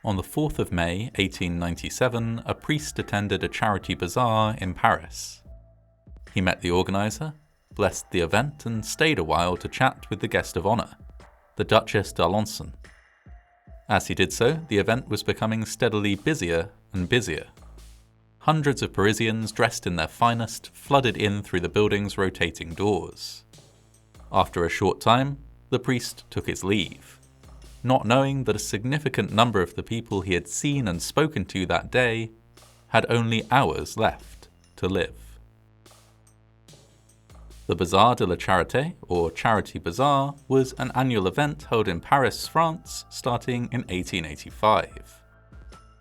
On the 4th of May 1897, a priest attended a charity bazaar in Paris. He met the organiser, blessed the event, and stayed a while to chat with the guest of honour, the Duchess d'Alençon. As he did so, the event was becoming steadily busier and busier. Hundreds of Parisians dressed in their finest flooded in through the building's rotating doors. After a short time, the priest took his leave, not knowing that a significant number of the people he had seen and spoken to that day had only hours left to live. The Bazar de la Charité, or Charity Bazaar, was an annual event held in Paris, France, starting in 1885.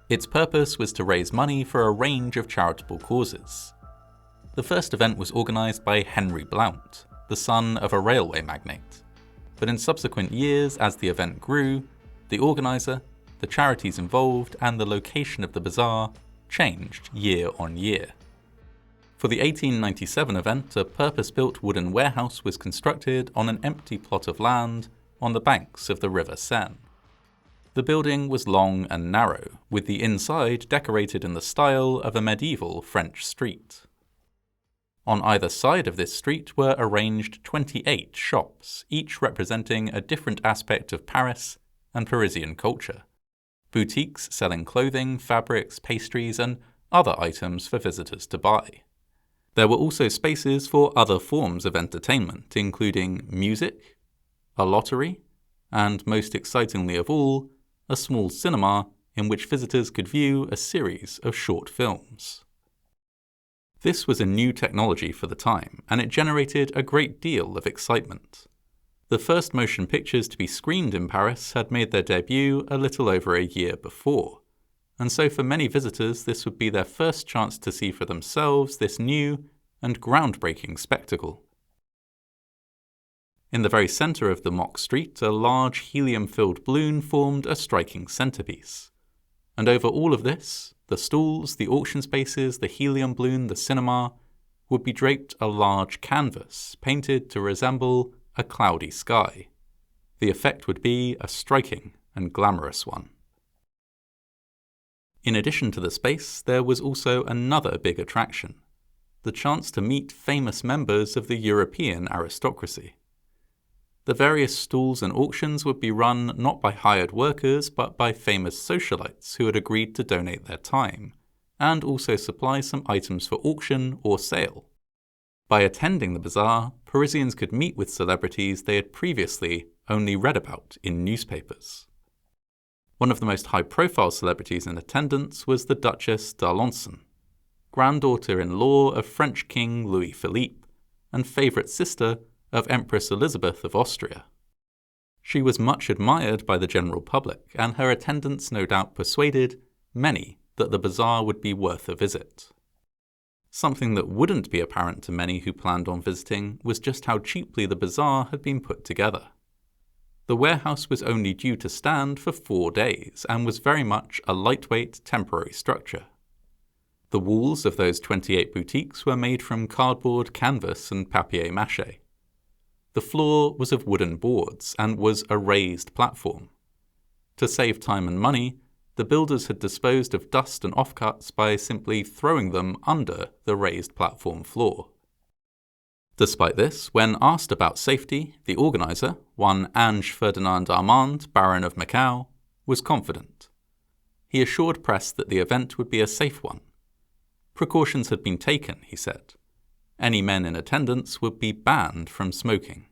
Its purpose was to raise money for a range of charitable causes. The first event was organised by Henry Blount, the son of a railway magnate. But in subsequent years, as the event grew, the organiser, the charities involved, and the location of the bazaar changed year on year. For the 1897 event, a purpose-built wooden warehouse was constructed on an empty plot of land on the banks of the River Seine. The building was long and narrow, with the inside decorated in the style of a medieval French street. On either side of this street were arranged 28 shops, each representing a different aspect of Paris and Parisian culture. Boutiques selling clothing, fabrics, pastries, and other items for visitors to buy. There were also spaces for other forms of entertainment, including music, a lottery, and most excitingly of all, a small cinema in which visitors could view a series of short films. This was a new technology for the time, and it generated a great deal of excitement. The first motion pictures to be screened in Paris had made their debut a little over a year before, and so for many visitors this would be their first chance to see for themselves this new and groundbreaking spectacle. In the very centre of the mock street, a large helium-filled balloon formed a striking centrepiece. And over all of this, the stalls, the auction spaces, the helium balloon, the cinema, would be draped a large canvas painted to resemble a cloudy sky. The effect would be a striking and glamorous one. In addition to the space, there was also another big attraction, the chance to meet famous members of the European aristocracy. The various stalls and auctions would be run not by hired workers but by famous socialites who had agreed to donate their time, and also supply some items for auction or sale. By attending the bazaar, Parisians could meet with celebrities they had previously only read about in newspapers. One of the most high-profile celebrities in attendance was the Duchess d'Alençon, granddaughter-in-law of French King Louis-Philippe, and favourite sister of Empress Elizabeth of Austria. She was much admired by the general public, and her attendance no doubt persuaded many that the bazaar would be worth a visit. Something that wouldn't be apparent to many who planned on visiting was just how cheaply the bazaar had been put together. The warehouse was only due to stand for 4 days, and was very much a lightweight, temporary structure. The walls of those 28 boutiques were made from cardboard, canvas, and papier-mâché. The floor was of wooden boards and was a raised platform. To save time and money, the builders had disposed of dust and offcuts by simply throwing them under the raised platform floor. Despite this, when asked about safety, the organiser, one Ange Ferdinand Armand, Baron of Macau, was confident. He assured press that the event would be a safe one. Precautions had been taken, he said. Any men in attendance would be banned from smoking.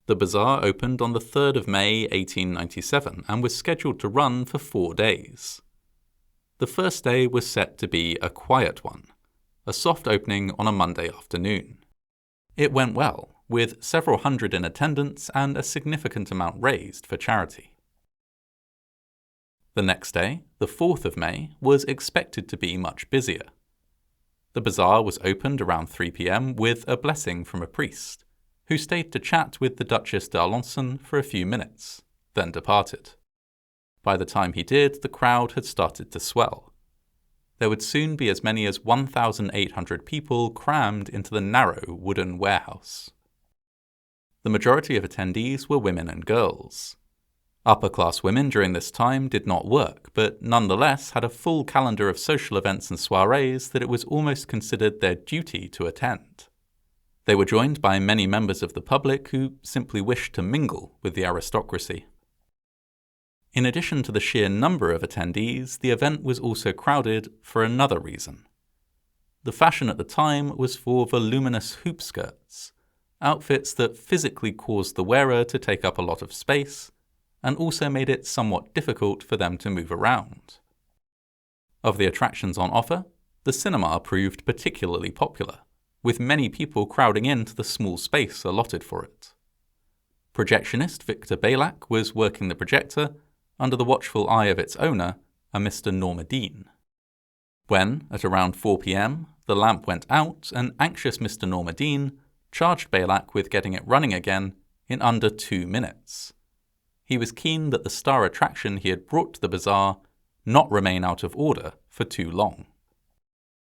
The bazaar opened on the 3rd of May 1897 and was scheduled to run for 4 days. The first day was set to be a quiet one, a soft opening on a Monday afternoon. It went well, with several hundred in attendance and a significant amount raised for charity. The next day, the 4th of May, was expected to be much busier. The bazaar was opened around 3 p.m. with a blessing from a priest, who stayed to chat with the Duchess d'Alençon for a few minutes, then departed. By the time he did, the crowd had started to swell. There would soon be as many as 1,800 people crammed into the narrow wooden warehouse. The majority of attendees were women and girls. Upper-class women during this time did not work, but nonetheless had a full calendar of social events and soirees that it was almost considered their duty to attend. They were joined by many members of the public who simply wished to mingle with the aristocracy. In addition to the sheer number of attendees, the event was also crowded for another reason. The fashion at the time was for voluminous hoop skirts, outfits that physically caused the wearer to take up a lot of space, and also made it somewhat difficult for them to move around. Of the attractions on offer, the cinema proved particularly popular, with many people crowding into the small space allotted for it. Projectionist Victor Belac was working the projector under the watchful eye of its owner, a Mr. Normadine. When, at around 4 p.m., the lamp went out, an anxious Mr. Normadine charged Belac with getting it running again in under 2 minutes. He was keen that the star attraction he had brought to the bazaar not remain out of order for too long.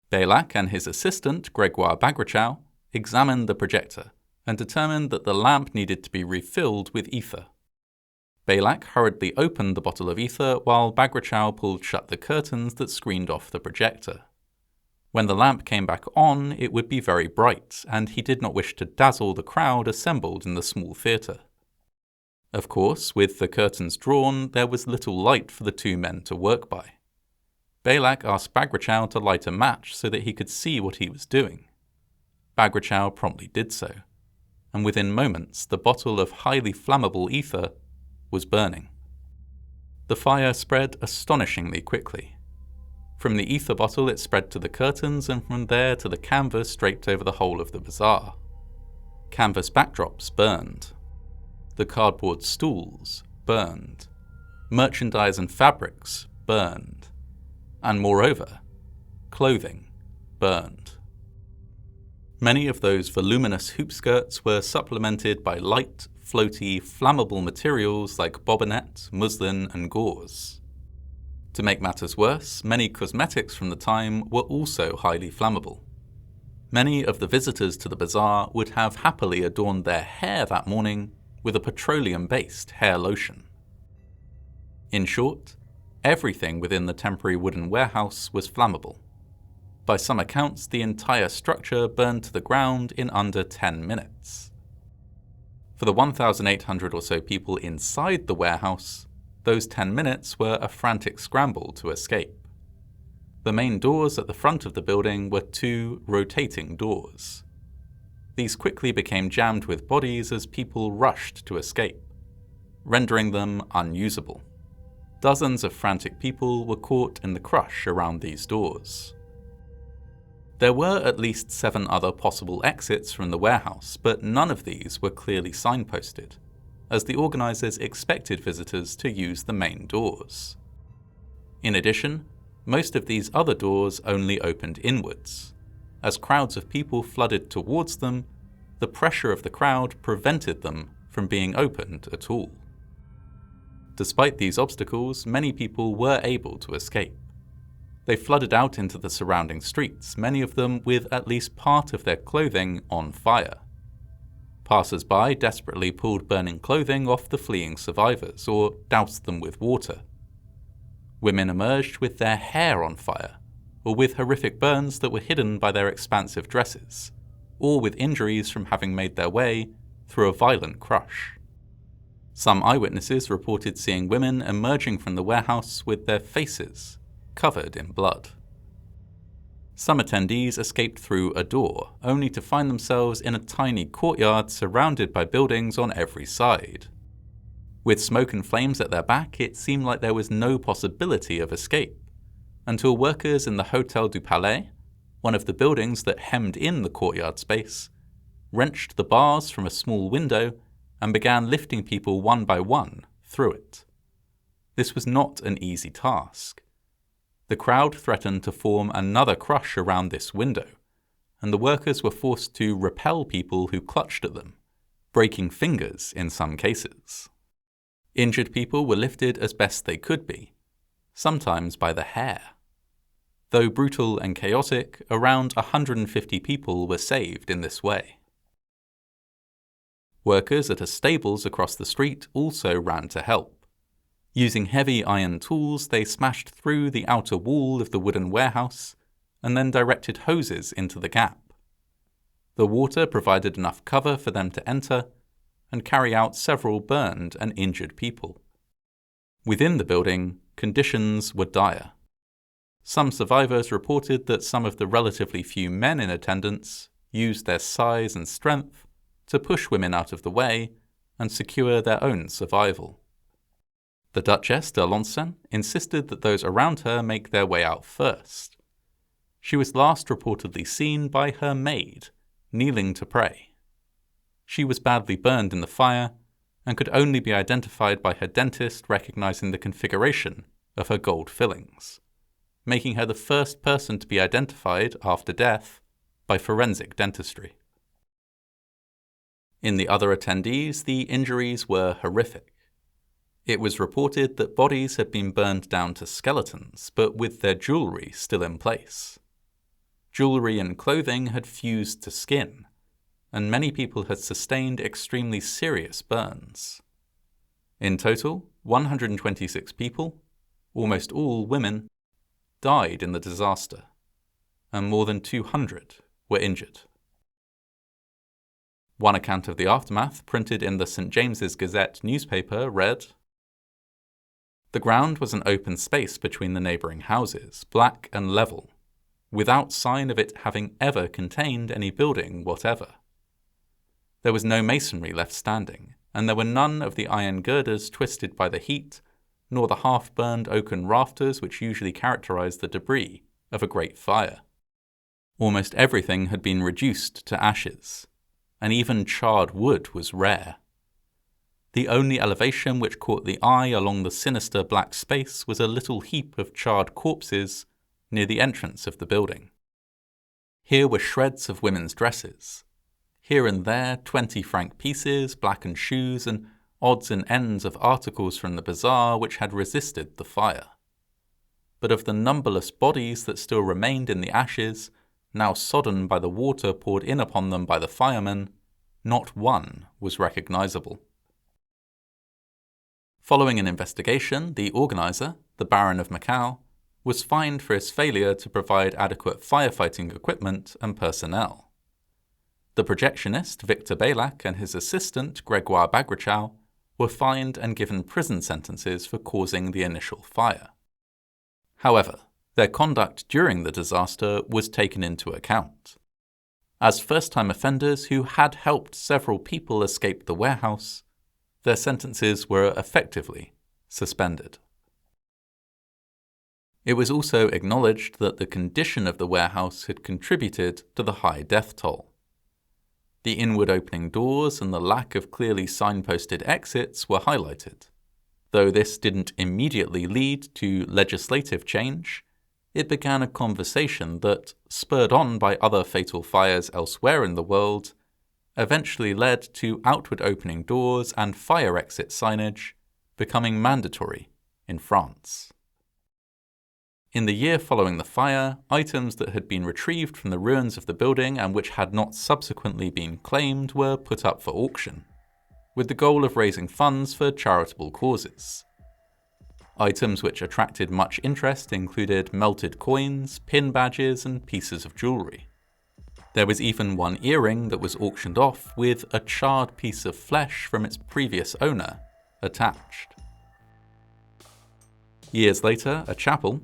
Belac and his assistant, Gregoire Bagrachow, examined the projector and determined that the lamp needed to be refilled with ether. Belac hurriedly opened the bottle of ether while Bagrachow pulled shut the curtains that screened off the projector. When the lamp came back on, it would be very bright, and he did not wish to dazzle the crowd assembled in the small theatre. Of course, with the curtains drawn, there was little light for the two men to work by. Belac asked Bagrachow to light a match so that he could see what he was doing. Bagrachow promptly did so, and within moments the bottle of highly flammable ether was burning. The fire spread astonishingly quickly. From the ether bottle it spread to the curtains, and from there to the canvas draped over the whole of the bazaar. Canvas backdrops burned. The cardboard stools burned. Merchandise and fabrics burned. And moreover, clothing burned. Many of those voluminous hoop skirts were supplemented by light, floaty, flammable materials like bobinette, muslin, and gauze. To make matters worse, many cosmetics from the time were also highly flammable. Many of the visitors to the bazaar would have happily adorned their hair that morning with a petroleum-based hair lotion. In short, everything within the temporary wooden warehouse was flammable. By some accounts, the entire structure burned to the ground in under 10 minutes. For the 1,800 or so people inside the warehouse, those 10 minutes were a frantic scramble to escape. The main doors at the front of the building were 2 rotating doors. These quickly became jammed with bodies as people rushed to escape, rendering them unusable. Dozens of frantic people were caught in the crush around these doors. There were at least 7 other possible exits from the warehouse, but none of these were clearly signposted, as the organisers expected visitors to use the main doors. In addition, most of these other doors only opened inwards. As crowds of people flooded towards them, the pressure of the crowd prevented them from being opened at all. Despite these obstacles, many people were able to escape. They flooded out into the surrounding streets, many of them with at least part of their clothing on fire. Passers-by desperately pulled burning clothing off the fleeing survivors or doused them with water. Women emerged with their hair on fire, or with horrific burns that were hidden by their expansive dresses, or with injuries from having made their way through a violent crush. Some eyewitnesses reported seeing women emerging from the warehouse with their faces covered in blood. Some attendees escaped through a door, only to find themselves in a tiny courtyard surrounded by buildings on every side. With smoke and flames at their back, it seemed like there was no possibility of escape, until workers in the Hotel du Palais, one of the buildings that hemmed in the courtyard space, wrenched the bars from a small window and began lifting people one by one through it. This was not an easy task. The crowd threatened to form another crush around this window, and the workers were forced to repel people who clutched at them, breaking fingers in some cases. Injured people were lifted as best they could be, sometimes by the hair. Though brutal and chaotic, around 150 people were saved in this way. Workers at a stables across the street also ran to help. Using heavy iron tools, they smashed through the outer wall of the wooden warehouse and then directed hoses into the gap. The water provided enough cover for them to enter and carry out several burned and injured people. Within the building, conditions were dire. Some survivors reported that some of the relatively few men in attendance used their size and strength to push women out of the way and secure their own survival. The Duchess de Alençon insisted that those around her make their way out first. She was last reportedly seen by her maid, kneeling to pray. She was badly burned in the fire and could only be identified by her dentist recognizing the configuration of her gold fillings, making her the first person to be identified after death by forensic dentistry. In the other attendees, the injuries were horrific. It was reported that bodies had been burned down to skeletons, but with their jewelry still in place. Jewelry and clothing had fused to skin, and many people had sustained extremely serious burns. In total, 126 people, almost all women, died in the disaster, and more than 200 were injured. One account of the aftermath, printed in the St. James's Gazette newspaper, read, "The ground was an open space between the neighbouring houses, black and level, without sign of it having ever contained any building whatever. There was no masonry left standing, and there were none of the iron girders twisted by the heat, nor the half-burned oaken rafters which usually characterize the debris of a great fire. Almost everything had been reduced to ashes, and even charred wood was rare. The only elevation which caught the eye along the sinister black space was a little heap of charred corpses near the entrance of the building. Here were shreds of women's dresses. Here and there 20-franc pieces, blackened shoes, and odds and ends of articles from the Bazaar which had resisted the fire. But of the numberless bodies that still remained in the ashes, now sodden by the water poured in upon them by the firemen, not one was recognizable." Following an investigation, the organizer, the Baron of Myuu, was fined for his failure to provide adequate firefighting equipment and personnel. The projectionist Victor Baylac and his assistant Gregoire Bagrachow were fined and given prison sentences for causing the initial fire. However, their conduct during the disaster was taken into account. As first-time offenders who had helped several people escape the warehouse, their sentences were effectively suspended. It was also acknowledged that the condition of the warehouse had contributed to the high death toll. The inward opening doors and the lack of clearly signposted exits were highlighted. Though this didn't immediately lead to legislative change, it began a conversation that, spurred on by other fatal fires elsewhere in the world, eventually led to outward opening doors and fire exit signage becoming mandatory in France. In the year following the fire, items that had been retrieved from the ruins of the building and which had not subsequently been claimed were put up for auction, with the goal of raising funds for charitable causes. Items which attracted much interest included melted coins, pin badges, and pieces of jewellery. There was even one earring that was auctioned off with a charred piece of flesh from its previous owner attached. Years later, a chapel,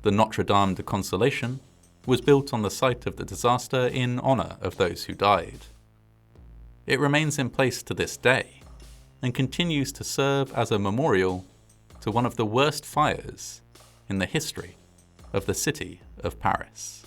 the Notre Dame de Consolation, was built on the site of the disaster in honour of those who died. It remains in place to this day and continues to serve as a memorial to one of the worst fires in the history of the city of Paris.